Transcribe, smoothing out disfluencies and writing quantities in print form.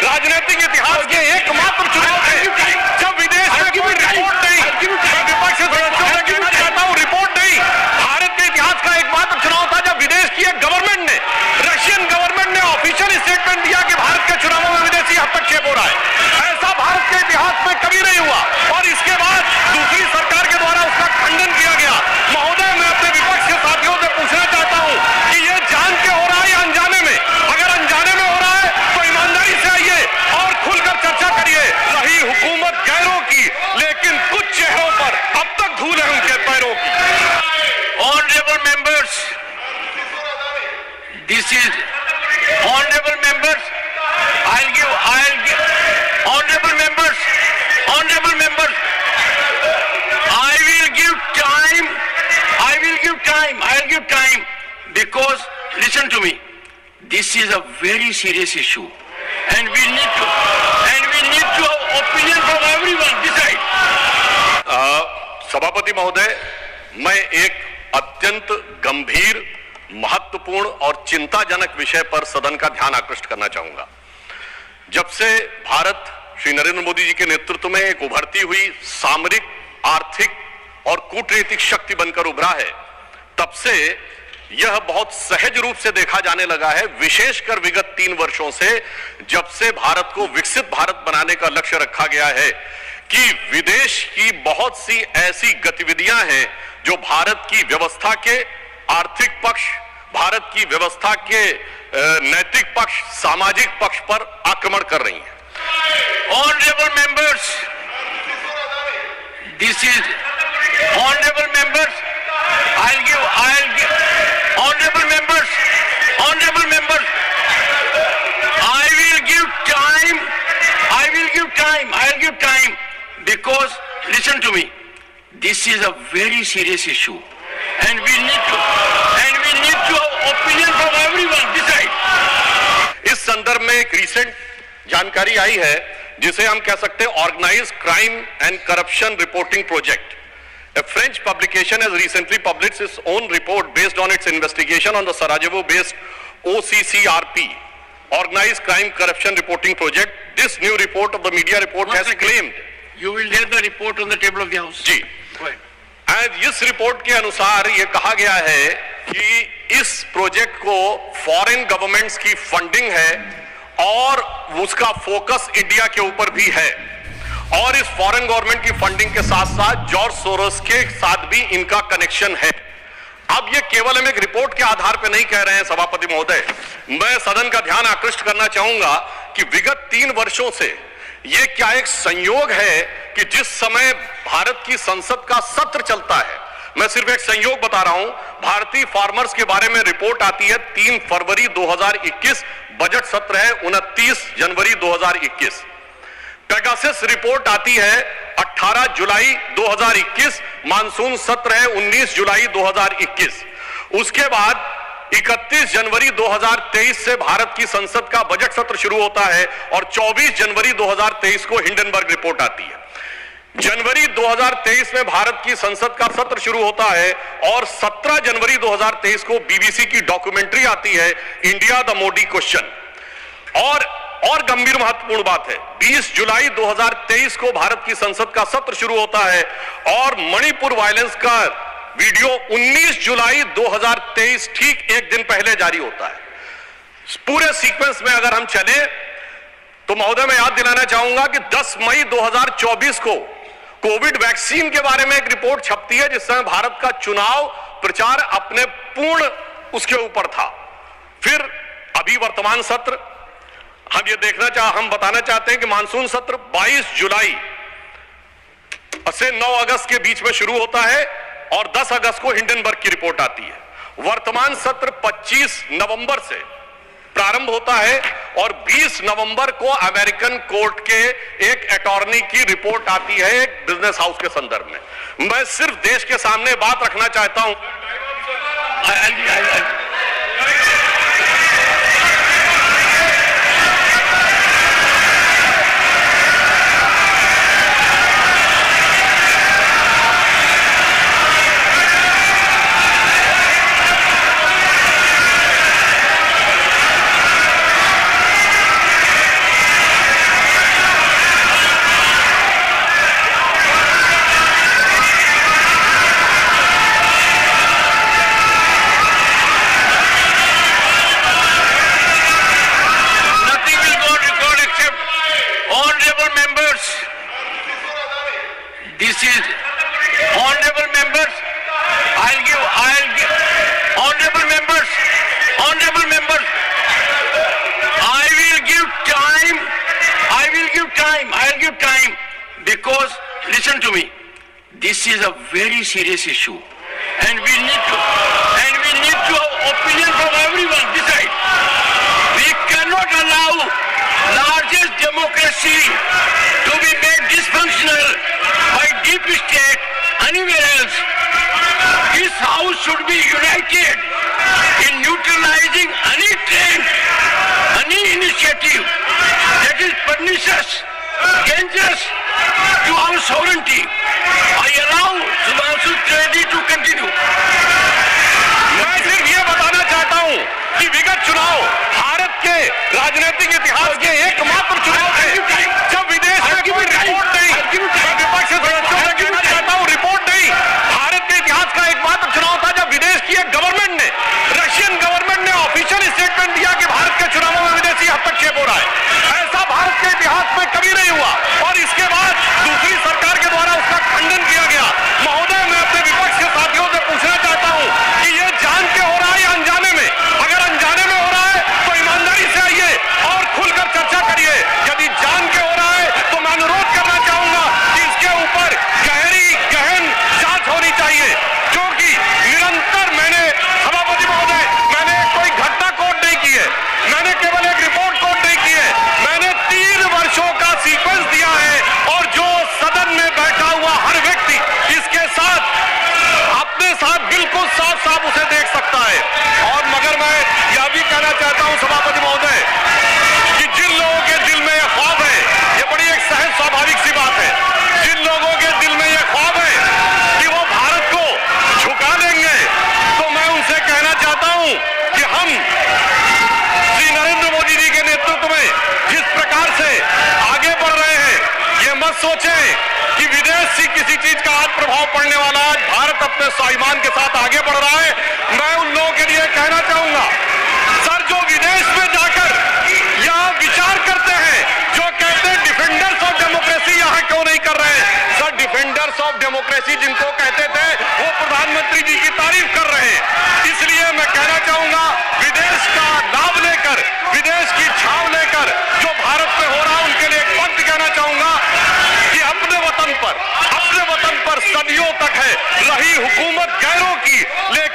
राजनीतिक इतिहास के एकमात्र चुनाव थे जब विदेश में कोई रिपोर्ट नहीं, मैं विपक्ष सदस्यों से कहना चाहता हूं, रिपोर्ट नहीं, भारत के इतिहास का एकमात्र चुनाव था जब विदेश की एक गवर्नमेंट ने, रशियन गवर्नमेंट ने ऑफिशियल स्टेटमेंट दिया कि भारत के चुनावों में विदेशी हस्तक्षेप हो रहा है। ऐसा भारत के इतिहास में कभी नहीं हुआ और इसके बाद दूसरी सरकार के द्वारा उसका खंडन किया गया। महोदय, मैं अपने विपक्ष के साथियों से पूछना चाहता हूं कि यह जान के हो रहा है या अनजाने में? अगर अनजाने में हो रहा है तो ईमानदारी से आइए और खुलकर चर्चा करिए। रही हुकूमत गैरों की, लेकिन कुछ चेहरों पर अब तक धूल है उनके पैरों की। Honorable members, this is honorable members. Honorable members. I'll give time because listen to me. This is a very serious issue, and we need to have opinion from everyone. Decide. सभापति महोदय, मैं एक अत्यंत गंभीर, महत्वपूर्ण और चिंताजनक विषय पर सदन का ध्यान आकृष्ट करना चाहूंगा। जब से भारत श्री नरेंद्र मोदी जी के नेतृत्व में एक उभरती हुई सामरिक, आर्थिक और कूटनीतिक शक्ति बनकर उभरा है, तब से यह बहुत सहज रूप से देखा जाने लगा है, विशेषकर विगत 3 वर्षों से, जब से भारत को विकसित भारत बनाने का लक्ष्य रखा गया है, कि विदेश की बहुत सी ऐसी गतिविधियां हैं जो भारत की व्यवस्था के आर्थिक पक्ष, भारत की व्यवस्था के नैतिक पक्ष, सामाजिक पक्ष पर आक्रमण कर रही हैं। Honorable members, this is honorable members. I'll give honorable members. I'll give time because listen to me. This is a very serious issue, and we need to have opinion from everyone. Decide. इस संदर्भ में एक recent जानकारी आई है जिसे हम कह सकते हैं organised crime and corruption reporting project. A French publication has recently published its own report based on its investigation on the Sarajevo-based OCCRP, Organized Crime Corruption Reporting Project. This new report of the media report has claimed. You will lay the report on the table of the House. जी, इस report के अनुसार ये कहा गया है कि इस project को फॉरेन गवर्नमेंट्स की फंडिंग है और उसका फोकस इंडिया के ऊपर भी है, और इस फॉरेन गवर्नमेंट की फंडिंग के साथ साथ जॉर्ज सोरोस के साथ भी इनका कनेक्शन है। अब ये केवल हम एक रिपोर्ट के आधार पर नहीं कह रहे हैं सभापति महोदय, मैं सदन का ध्यान आकृष्ट करना चाहूंगा कि विगत 3 वर्षों से ये क्या एक संयोग है कि जिस समय भारत की संसद का सत्र चलता है, मैं सिर्फ एक संयोग बता रहा हूं, भारतीय फार्मर्स के बारे में रिपोर्ट आती है 3 फरवरी 2021, बजट सत्र है 29 जनवरी 2021। पेगासस रिपोर्ट आती है 18 जुलाई 2021, मानसून सत्र है 19 जुलाई 2021। उसके बाद 31 जनवरी 2023 से भारत की संसद का बजट सत्र शुरू होता है और 24 जनवरी 2023 को हिंडनबर्ग रिपोर्ट आती है। जनवरी 2023 में भारत की संसद का सत्र शुरू होता है और 17 जनवरी 2023 को बीबीसी की डॉक्यूमेंट्री आती है, इंडिया द मोदी क्वेश्चन। और गंभीर महत्वपूर्ण बात है, 20 जुलाई 2023 को भारत की संसद का सत्र शुरू होता है और मणिपुर वायलेंस का वीडियो 19 जुलाई 2023 ठीक एक दिन पहले जारी होता है। पूरे सीक्वेंस में अगर हम चले तो महोदय मैं याद दिलाना चाहूंगा कि 10 मई 2024 को कोविड वैक्सीन के बारे में एक रिपोर्ट छपती है, जिस समय भारत का चुनाव प्रचार अपने पूर्ण उसके ऊपर था। फिर अभी वर्तमान सत्र हम बताना चाहते हैं कि मानसून सत्र 22 जुलाई से 9 अगस्त के बीच में शुरू होता है और 10 अगस्त को हिंडनबर्ग की रिपोर्ट आती है। वर्तमान सत्र 25 नवंबर से प्रारंभ होता है और 20 नवंबर को अमेरिकन कोर्ट के एक अटॉर्नी की रिपोर्ट आती है एक बिजनेस हाउस के संदर्भ में। मैं सिर्फ देश के सामने बात रखना चाहता हूं। listen to me. This is a very serious issue, and we need to have opinion from everyone. Besides, we cannot allow largest democracy to be made dysfunctional by deep state anywhere else. This house should be united in neutralizing any trend, any initiative that is pernicious, dangerous to our sovereignty. I allow Sudhanshu Trivedi to continue. मैं सिर्फ ये बताना चाहता हूं कि विगत चुनाव भारत के राजनीतिक इतिहास के एकमात्र चुनाव थे जब विदेश में कोई रिपोर्ट नहीं, मैं विपक्ष सदस्यों से कहना चाहता हूं, रिपोर्ट नहीं, भारत के इतिहास का एकमात्र चुनाव था जब विदेश की एक गवर्नमेंट ने, रशियन गवर्नमेंट ने ऑफिशियल स्टेटमेंट दिया कि भारत के चुनावों में विदेशी हस्तक्षेप हो रहा है। ऐसा भारत के इतिहास में कभी नहीं हुआ और इसके बाद दूसरी सरकार के द्वारा उसका खंडन किया गया। महोदय, मैं अपने विपक्ष के साथियों से पूछना चाहता हूं कि ये जान के हो रहा है या अनजाने में? अगर अनजाने में हो रहा है तो ईमानदारी से आइए और खुलकर चर्चा करिए। यदि जान के हो रहा है तो मैं अनुरोध करना चाहूंगा कि इसके ऊपर गहन जांच होनी चाहिए, क्योंकि निरंतर मैंने, सभापति महोदय, मैंने कोई घटना कोट नहीं की है, मैंने केवल एक रिपोर्ट कोट नहीं की है, मैंने 3 वर्षों का सीक्वेंस दिया है और जो सदन में बैठा हुआ हर व्यक्ति इसके साथ अपने साथ बिल्कुल साफ साफ उसे देख सकता है। और मगर मैं यह भी कहना चाहता हूं सभापति महोदय कि जिन लोगों के दिल में यह ख्वाब है, यह बड़ी एक सहज स्वाभाविक सी बात है, जिन लोगों के दिल में यह ख्वाब है कि वो भारत को झुका देंगे, तो मैं उनसे कहना चाहता हूं कि हम श्री नरेंद्र मोदी जी के नेतृत्व में जिस प्रकार से आगे बढ़ रहे हैं, ये मत सोचें कि विदेश से किसी चीज का आज प्रभाव पड़ने वाला है। भारत अपने स्वाभिमान के साथ आगे बढ़ रहा है। मैं उन लोगों के लिए कहना चाहूंगा, सर, जो विदेश में जाकर यह विचार करते हैं, जो कहते हैं डिफेंडर्स ऑफ डेमोक्रेसी यहां क्यों नहीं कर रहे हैं? सर, डिफेंडर्स ऑफ डेमोक्रेसी जिनको कहते थे वो प्रधानमंत्री जी की तारीफ कर रहे हैं। इसलिए मैं कहना चाहूंगा, विदेश का लाभ लेकर, विदेश की छाव लेकर जो भारत में हो रहा है, उनके लिए एक पंक्ति कहना चाहूंगा कि अपने वतन पर सदियों तक है रही हुकूमत गैरों की, लेकिन